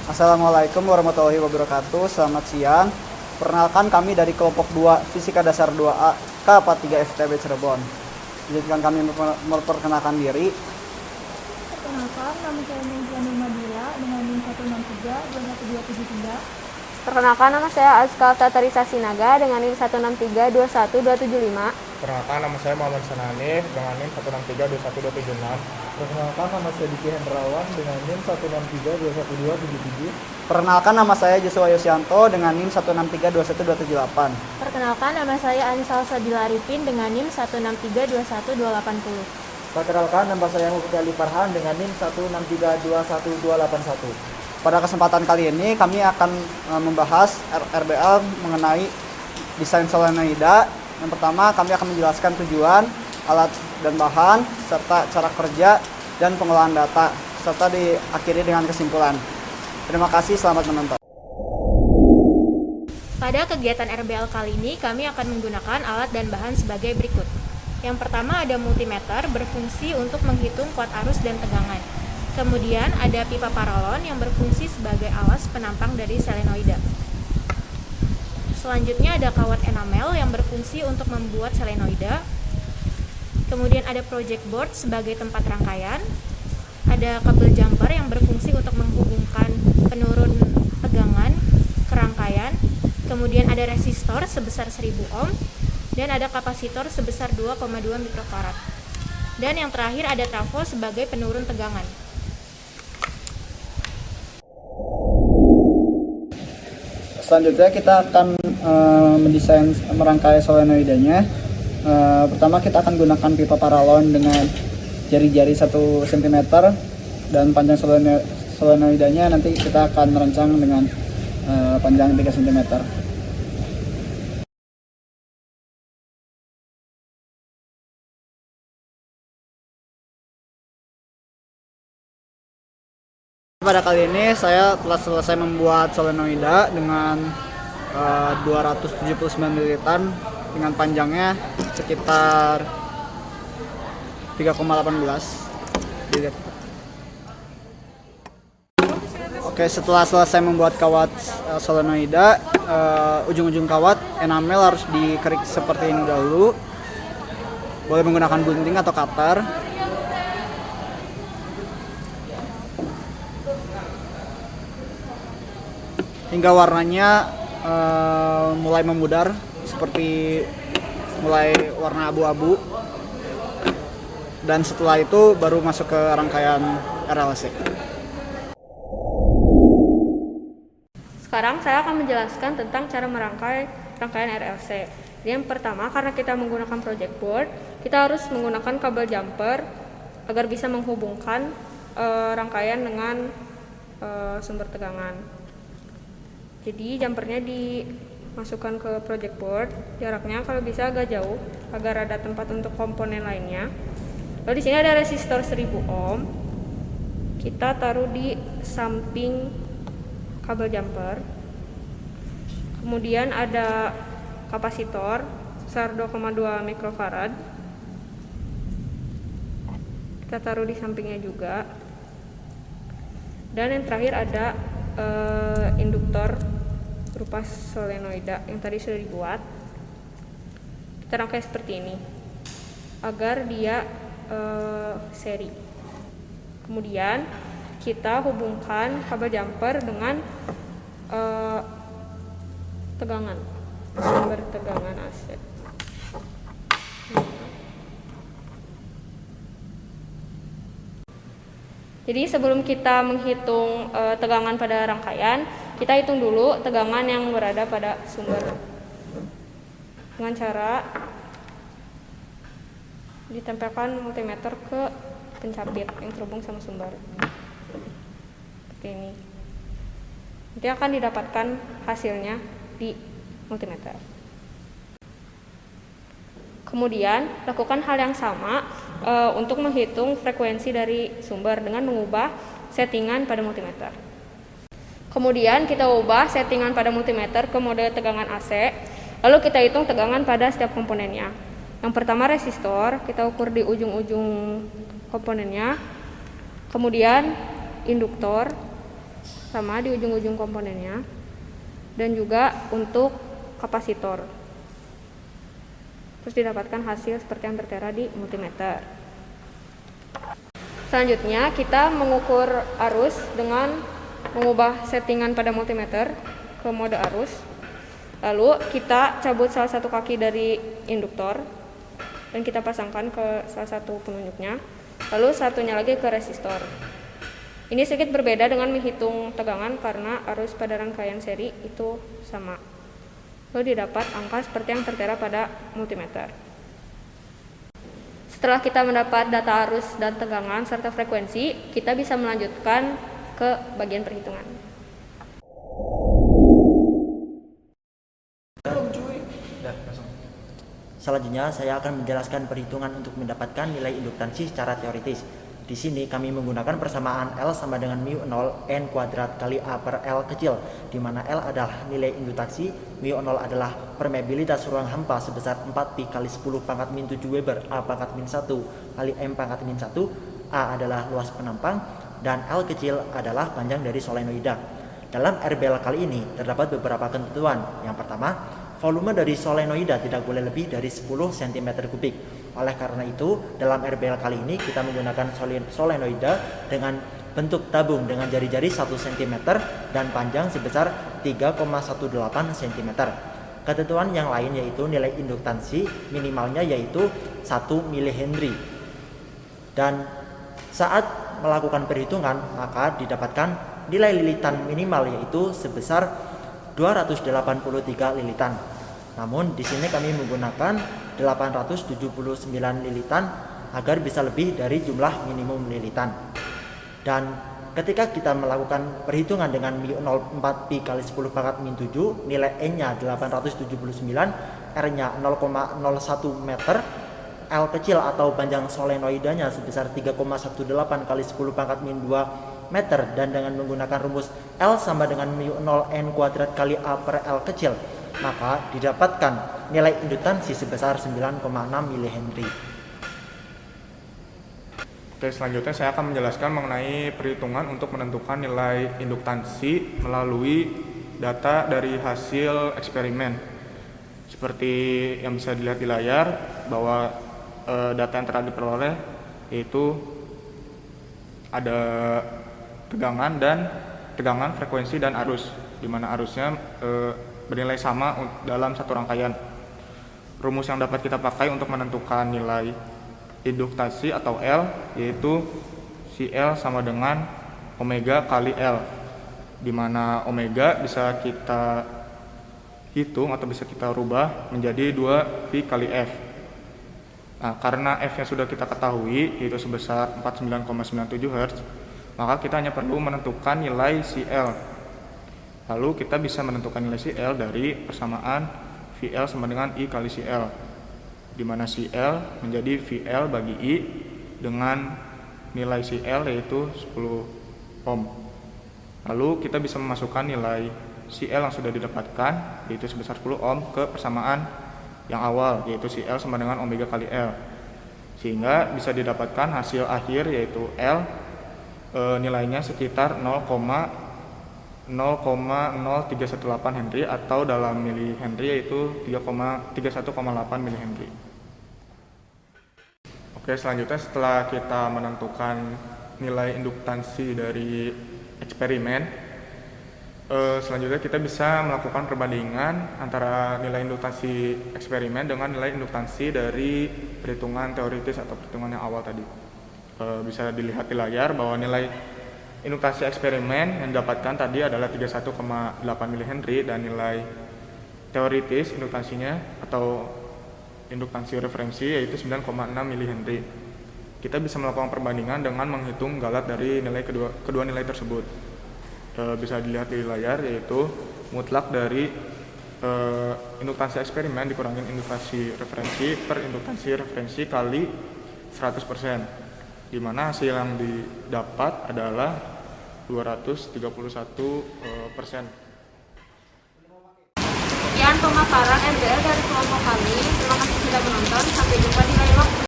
Assalamualaikum warahmatullahi wabarakatuh. Selamat siang. Perkenalkan kami dari kelompok 2 Fisika Dasar 2A K43 FTB Cirebon. Izinkan kami memperkenalkan diri. Perkenalkan, nama saya Meziani Madila dengan NIM 163-21273. Perkenalkan, nama saya Azkal Tatarisa Sinaga dengan NIM 163-21275. Perkenalkan, nama saya Muhammad Sananif dengan NIM 163-21276. Perkenalkan, nama saya Diki Hendrawan dengan NIM 163-21277. Perkenalkan, nama saya Joshua Yosyanto dengan NIM 163-21278. Perkenalkan, nama saya Ansal Sadila Arifin dengan NIM 163-21280. Perkenalkan, nama saya Mufti Ali Farhan dengan NIM 163-21281. Pada kesempatan kali ini kami akan membahas RBL mengenai desain solenoida. Yang pertama, kami akan menjelaskan tujuan, alat dan bahan, serta cara kerja dan pengolahan data, serta diakhiri dengan kesimpulan. Terima kasih, selamat menonton. Pada kegiatan RBL kali ini, kami akan menggunakan alat dan bahan sebagai berikut. Yang pertama ada multimeter berfungsi untuk menghitung kuat arus dan tegangan. Kemudian ada pipa paralon yang berfungsi sebagai alas penampang dari solenoida. Selanjutnya ada kawat enamel yang berfungsi untuk membuat solenoida. Kemudian ada project board sebagai tempat rangkaian. Ada kabel jumper yang berfungsi untuk menghubungkan penurun tegangan ke rangkaian. Kemudian ada resistor sebesar 1000 ohm dan ada kapasitor sebesar 2,2 mikrofarad. Dan yang terakhir ada trafo sebagai penurun tegangan. Selanjutnya kita akan mendesain merangkai solenoidanya. Pertama kita akan gunakan pipa paralon dengan jari-jari 1 cm dan panjang solenoidanya nanti kita akan merancang dengan panjang 3 cm. Pada kali ini saya telah selesai membuat solenoida dengan 279 ml dengan panjangnya sekitar 3,18. Oke, setelah selesai membuat kawat solenoida, ujung-ujung kawat enamel harus dikerik seperti ini dahulu. Boleh menggunakan gunting atau cutter. Hingga warnanya mulai memudar, seperti mulai warna abu-abu, dan setelah itu baru masuk ke rangkaian RLC. Sekarang saya akan menjelaskan tentang cara merangkai rangkaian RLC. Yang pertama, karena kita menggunakan project board, kita harus menggunakan kabel jumper agar bisa menghubungkan rangkaian dengan sumber tegangan. Jadi jumpernya dimasukkan ke project board, jaraknya kalau bisa agak jauh agar ada tempat untuk komponen lainnya. Lalu di sini ada resistor 1000 ohm. Kita taruh di samping kabel jumper. Kemudian ada kapasitor sebesar 2,2 mikrofarad. Kita taruh di sampingnya juga. Dan yang terakhir ada induktor berupa solenoida yang tadi sudah dibuat. Kita rangkai seperti ini agar dia seri. Kemudian kita hubungkan kabel jumper dengan tegangan, sumber tegangan AC. Jadi sebelum kita menghitung tegangan pada rangkaian, kita hitung dulu tegangan yang berada pada sumber dengan cara ditempelkan multimeter ke pencapit yang terhubung sama sumber seperti ini. Nanti akan didapatkan hasilnya di multimeter. Kemudian lakukan hal yang sama untuk menghitung frekuensi dari sumber dengan mengubah settingan pada multimeter. Kemudian kita ubah settingan pada multimeter ke mode tegangan AC. Lalu kita hitung tegangan pada setiap komponennya. Yang pertama resistor, kita ukur di ujung-ujung komponennya. Kemudian induktor, sama di ujung-ujung komponennya, dan juga untuk kapasitor. Terus didapatkan hasil seperti yang tertera di multimeter. Selanjutnya kita mengukur arus dengan mengubah settingan pada multimeter ke mode arus. Lalu kita cabut salah satu kaki dari induktor dan kita pasangkan ke salah satu penunjuknya. Lalu satunya lagi ke resistor. Ini sedikit berbeda dengan menghitung tegangan karena arus pada rangkaian seri itu sama. Lalu didapat angka seperti yang tertera pada multimeter. Setelah kita mendapat data arus dan tegangan serta frekuensi, kita bisa melanjutkan ke bagian perhitungan. Selanjutnya, saya akan menjelaskan perhitungan untuk mendapatkan nilai induktansi secara teoritis. Di sini kami menggunakan persamaan L sama dengan mu 0 N kuadrat kali A per L kecil, di mana L adalah nilai induktansi, mu 0 adalah permeabilitas ruang hampa sebesar 4pi kali 10 pangkat min 7 Weber A pangkat min 1 kali M pangkat min 1, A adalah luas penampang, dan L kecil adalah panjang dari solenoida. Dalam RBL kali ini terdapat beberapa ketentuan. Yang pertama, volume dari solenoida tidak boleh lebih dari 10 cm3. Oleh karena itu, dalam RBL kali ini kita menggunakan solenoida dengan bentuk tabung dengan jari-jari 1 cm dan panjang sebesar 3,18 cm. Ketentuan yang lain yaitu nilai induktansi minimalnya yaitu 1 mH. Dan saat melakukan perhitungan maka didapatkan nilai lilitan minimal yaitu sebesar 283 lilitan. Namun di sini kami menggunakan 879 lilitan agar bisa lebih dari jumlah minimum lilitan. Dan ketika kita melakukan perhitungan dengan mu 0,4pi kali 10 pangkat min 7, nilai N-nya 879, R-nya 0,01 meter, L kecil atau panjang solenoidanya sebesar 3,18 kali 10 pangkat min 2 meter, dan dengan menggunakan rumus L sama dengan mu 0 N kuadrat kali A per L kecil, maka didapatkan nilai induktansi sebesar 9,6 mH. Oke, selanjutnya saya akan menjelaskan mengenai perhitungan untuk menentukan nilai induktansi melalui data dari hasil eksperimen. Seperti yang bisa dilihat di layar, bahwa data yang telah diperoleh yaitu ada tegangan, frekuensi, dan arus, di mana arusnya bernilai sama dalam satu rangkaian. Rumus yang dapat kita pakai untuk menentukan nilai induktansi atau L yaitu CL sama dengan omega kali L, di mana omega bisa kita hitung atau bisa kita rubah menjadi 2pi kali F. Nah, karena F-nya sudah kita ketahui yaitu sebesar 49,97 Hz, maka kita hanya perlu menentukan nilai CL. Lalu kita bisa menentukan nilai CL dari persamaan VL sama dengan I kali CL, di mana CL menjadi VL bagi I dengan nilai CL yaitu 10 ohm. Lalu kita bisa memasukkan nilai CL yang sudah didapatkan yaitu sebesar 10 ohm ke persamaan yang awal yaitu CL sama dengan omega kali L, sehingga bisa didapatkan hasil akhir yaitu L nilainya sekitar 0,0318 Henry atau dalam milihenry yaitu 31,8 milihenry. Oke, selanjutnya setelah kita menentukan nilai induktansi dari eksperimen, selanjutnya kita bisa melakukan perbandingan antara nilai induktansi eksperimen dengan nilai induktansi dari perhitungan teoritis atau perhitungan yang awal tadi. Bisa dilihat di layar bahwa nilai induktansi eksperimen yang didapatkan tadi adalah 31,8 mH dan nilai teoritis induktansinya atau induktansi referensi yaitu 9,6 mH. Kita bisa melakukan perbandingan dengan menghitung galat dari nilai kedua nilai tersebut. Bisa dilihat di layar yaitu mutlak dari induktansi eksperimen dikurangin induktansi referensi per induktansi referensi kali 100%, di mana hasil yang didapat adalah 231%. Sekian pemaparan MBL dari kelompok kami. Terima kasih sudah menonton. Sampai jumpa di lain waktu.